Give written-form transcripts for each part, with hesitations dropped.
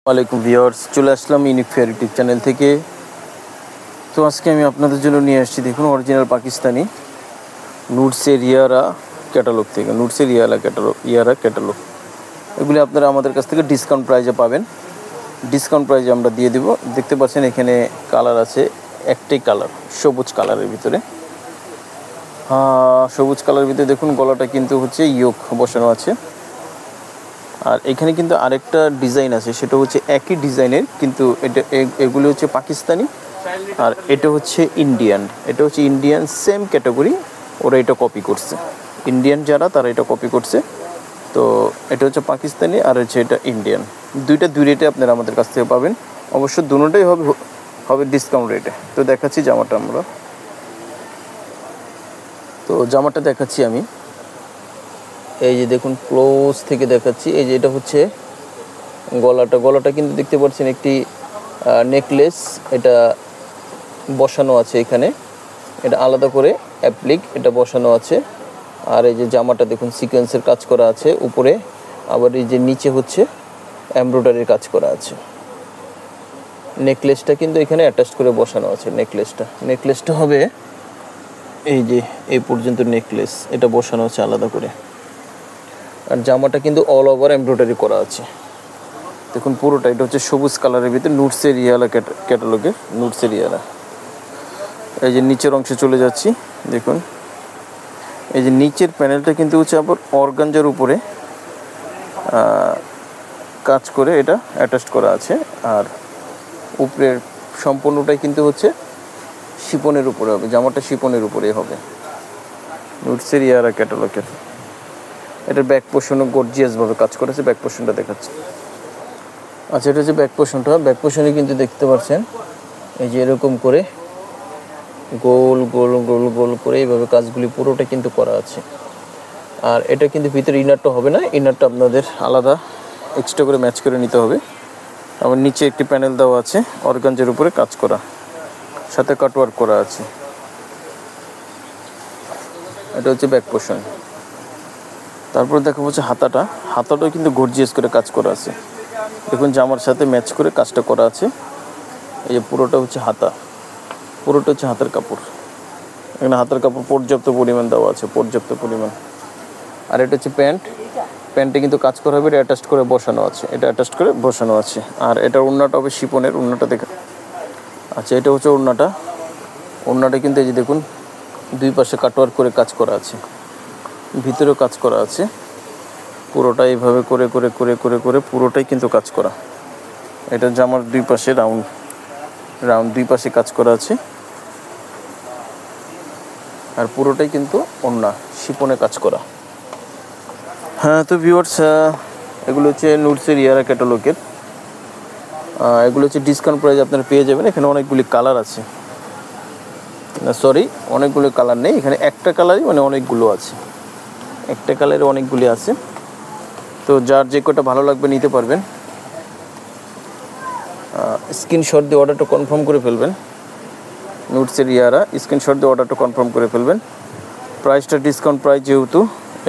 ওয়ালাইকুম ভিউয়ার্স, চলে আসলাম unique fair YouTube channel থেকে। তো আজকে আমি আপনাদের জন্য নিয়ে আসছি, দেখুন, অরিজিনাল পাকিস্তানি নুটসের ইয়ারা ক্যাটালগ থেকে। নুটসের ইয়ারা ক্যাটালগ এগুলি আপনারা আমাদের কাছ থেকে ডিসকাউন্ট প্রাইজে পাবেন। ডিসকাউন্ট প্রাইজে আমরা দিয়ে দিব। দেখতে পাচ্ছেন এখানে কালার আছে, একটাই কালার, সবুজ কালারের ভিতরে। সবুজ কালারের ভিতরে দেখুন গলাটা কিন্তু হচ্ছে ইয়োক বসানো আছে। আর এখানে কিন্তু আরেকটা ডিজাইন আছে, সেটা হচ্ছে একই ডিজাইনের, কিন্তু এগুলি হচ্ছে পাকিস্তানি আর এটা হচ্ছে ইন্ডিয়ান। এটা হচ্ছে ইন্ডিয়ান, সেম ক্যাটাগরি, ওরা এটা কপি করছে। ইন্ডিয়ান যারা, তারা এটা কপি করছে। তো এটা হচ্ছে পাকিস্তানি আর হচ্ছে এটা ইন্ডিয়ান। দুই রেটে আপনারা আমাদের কাছ থেকে পাবেন। অবশ্য দুটোটাই হবে ডিসকাউন্ট রেটে। তো দেখাচ্ছি জামাটা আমরা। তো জামাটা দেখাচ্ছি আমি, এই যে দেখুন, ক্লোজ থেকে দেখাচ্ছি। এই যে এটা হচ্ছে গলাটা কিন্তু দেখতে পাচ্ছেন একটি নেকলেস এটা বসানো আছে এখানে, এটা আলাদা করে অ্যাপ্লিক এটা বসানো আছে। আর এই যে জামাটা দেখুন সিকোয়েন্সের কাজ করা আছে উপরে, আবার এই যে নিচে হচ্ছে এমব্রয়ডারির কাজ করা আছে। নেকলেসটা কিন্তু এখানে অ্যাটাচ করে বসানো আছে। নেকলেসটা হবে এই যে এই পর্যন্ত নেকলেস, এটা বসানো আছে আলাদা করে। আর জামাটা কিন্তু অল ওভার এমব্রয়ডারি করা আছে। দেখুন পুরোটা, এটা হচ্ছে সবুজ কালারের ভিতরে নুটসের ইয়ালা ক্যাটালগের নুটসের ইয়ালা। এই যে নিচের অংশে চলে যাচ্ছি, দেখুন এই যে নিচের প্যানেলটা কিন্তু হচ্ছে আবার অর্গানজার উপরে কাজ করে এটা অ্যাটাচ করা আছে। আর উপরের সম্পূর্ণটাই কিন্তু হচ্ছে শিপনের উপরে হবে, জামাটা শিপনের উপরেই হবে, নুটসের ইয়ালা ক্যাটালগের। এটার ব্যাক পোর্শনও গর্জিয়াসভাবে কাজ করেছে। ব্যাক পোর্শনটা দেখাচ্ছে। আচ্ছা, এটা হচ্ছে ব্যাক পোর্শনটা। ব্যাক পোর্শনে কিন্তু দেখতে পাচ্ছেন এই যে এরকম করে গোল গোল গোল গোল করে এইভাবে কাজগুলি পুরোটা কিন্তু করা আছে। আর এটা কিন্তু ভিতরে ইনারটা হবে না, ইনারটা আপনাদের আলাদা এক্সট্রা করে ম্যাচ করে নিতে হবে। আবার নিচে একটি প্যানেল দেওয়া আছে অর্গানজার উপরে কাজ করা, সাথে কাটওয়ার্ক করা আছে। এটা হচ্ছে ব্যাক পোর্শন। তারপর দেখা যাচ্ছে হাতাটাও কিন্তু গর্জিয়াস করে কাজ করা আছে। দেখুন জামার সাথে ম্যাচ করে কাজটা করা আছে। এই যে পুরোটা হচ্ছে হাতার কাপড়। এখানে হাতার কাপড় পর্যাপ্ত পরিমাণ দেওয়া আছে, পর্যাপ্ত পরিমাণ। আর এটা হচ্ছে প্যান্টে কিন্তু কাজ করা হবে, এটা অ্যাটাচ করে বসানো আছে। আর এটার ওড়নাটা হবে শিপনের, ওড়নাটা দেখা। আচ্ছা, এটা হচ্ছে ওড়নাটা কিন্তু এই যে দেখুন দুই পাশে কাটওয়ার্ক করে কাজ করা আছে, ভিতরেও কাজ করা আছে। পুরোটা এইভাবে করে করে করে করে করে পুরোটাই কিন্তু কাজ করা। এটা জামার দুই পাশে রাউন্ড দুই পাশে কাজ করা আছে। আর পুরোটাই কিন্তু ওড়না শিপনে কাজ করা। তো ভিউয়ার্স, এগুলো হচ্ছে নুটসের ইয়ারা ক্যাটালগের। এগুলো হচ্ছে ডিসকাউন্ট প্রাইস আপনারা পেয়ে যাবেন। এখানে অনেকগুলি কালার আছে, অনেকগুলো কালার নেই এখানে, একটা কালারই মানে অনেকগুলো আছে, একটা কালারে অনেকগুলি আছে। তো যার যে কটা ভালো লাগবে নিতে পারবেন। স্ক্রিনশট দিয়ে অর্ডারটা কনফার্ম করে ফেলবেন। নুটসের ইয়ারা স্ক্রিনশট দিয়ে অর্ডারটা কনফার্ম করে ফেলবেন। প্রাইসটা ডিসকাউন্ট প্রাইস, যেহেতু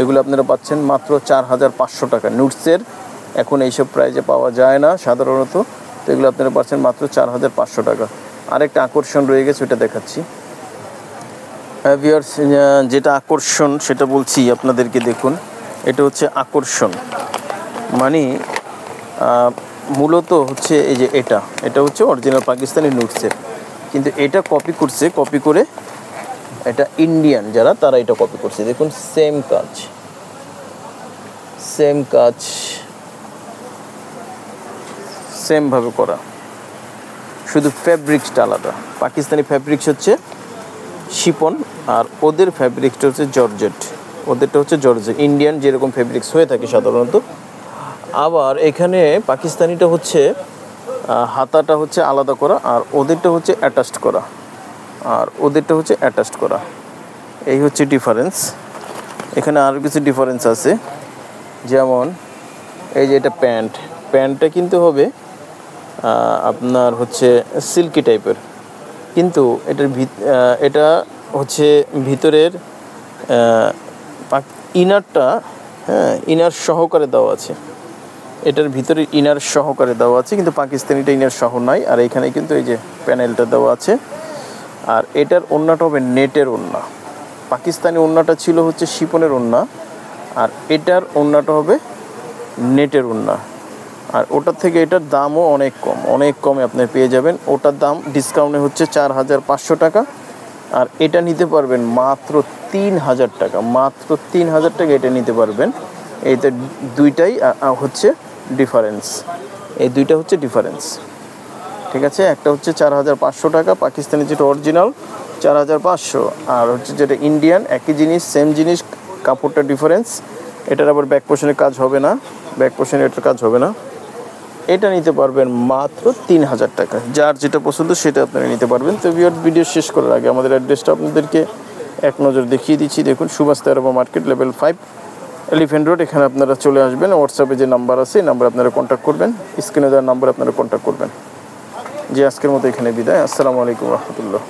এগুলো আপনারা পাচ্ছেন মাত্র 4500 টাকা। নুটসের এখন এইসব প্রাইজে পাওয়া যায় না সাধারণত, তো এগুলো আপনারা পাচ্ছেন মাত্র 4500 টাকা। আরেকটা আকর্ষণ রয়ে গেছে, ওটা দেখাচ্ছি। ভিউয়ার্স, যেটা আকর্ষণ সেটা বলছি আপনাদেরকে। দেখুন এটা হচ্ছে আকর্ষণ, মানে মূলত হচ্ছে এই যে এটা হচ্ছে অরিজিনাল পাকিস্তানি নুটসের, কিন্তু এটা কপি করে এটা ইন্ডিয়ান যারা, তারা এটা কপি করছে। দেখুন সেম কাজ সেমভাবে করা, শুধু ফ্যাব্রিক্সটা আলাদা। পাকিস্তানি ফ্যাব্রিক্স হচ্ছে শিপন, আর ওদের ফ্যাব্রিক্সটা হচ্ছে জর্জেট। ইন্ডিয়ান যেরকম ফ্যাব্রিক্স হয়ে থাকে সাধারণত। আবার এখানে পাকিস্তানিটা হচ্ছে হাতাটা হচ্ছে আলাদা করা, আর ওদেরটা হচ্ছে অ্যাটাচড করা। এই হচ্ছে ডিফারেন্স। এখানে আরও কিছু ডিফারেন্স আছে, যেমন এই যে এটা প্যান্টটা কিন্তু হবে আপনার হচ্ছে সিল্কি টাইপের, কিন্তু এটা হচ্ছে ভিতরের ইনারটা ইনার সহকারে দেওয়া আছে। এটার ভিতরে ইনার সহকারে দেওয়া আছে, কিন্তু পাকিস্তানিটা ইনার সহ নাই। আর এখানে কিন্তু এই যে প্যানেলটা দেওয়া আছে। আর এটার ওড়নাটা হবে নেটের ওড়না। পাকিস্তানি ওড়নাটা ছিল হচ্ছে শিপনের ওড়না, আর এটার ওড়নাটা হবে নেটের ওড়না। আর ওটার থেকে এটার দামও অনেক কম, অনেক কমে আপনি পেয়ে যাবেন। ওটার দাম ডিসকাউন্টে হচ্ছে 4,500 টাকা, আর এটা নিতে পারবেন মাত্র 3,000 টাকা। মাত্র 3,000 টাকা এটা নিতে পারবেন। এইটা দুইটাই হচ্ছে ডিফারেন্স, এই দুইটা হচ্ছে ডিফারেন্স, ঠিক আছে। একটা হচ্ছে 4,500 টাকা পাকিস্তানি, যেটা অরিজিনাল 4,500, আর হচ্ছে যেটা ইন্ডিয়ান, একই জিনিস সেম জিনিস, কাপড়টা ডিফারেন্স। এটার আবার ব্যাক পোর্শনের কাজ হবে না, ব্যাক পোর্শনে এটার কাজ হবে না। এটা নিতে পারবেন মাত্র 3,000 টাকা। যার যেটা পছন্দ সেটা আপনারা নিতে পারবেন। তো ভিডিও শেষ করার আগে আমাদের অ্যাড্রেসটা আপনাদেরকে এক নজর দেখিয়ে দিচ্ছি। দেখুন, সুভাষ তেরোবা মার্কেট, লেভেল 5, এলিফ্যান্ট রোড। এখানে আপনারা চলে আসবেন। হোয়াটসঅ্যাপে যে নাম্বার আছে এই নাম্বার আপনারা কন্ট্যাক্ট করবেন, স্ক্রিনে দেওয়ার নাম্বার আপনারা কন্ট্যাক্ট করবেন। যে আজকের মতো এখানে বিদায়। আসসালামু আলাইকুম রহমতুল্লাহ।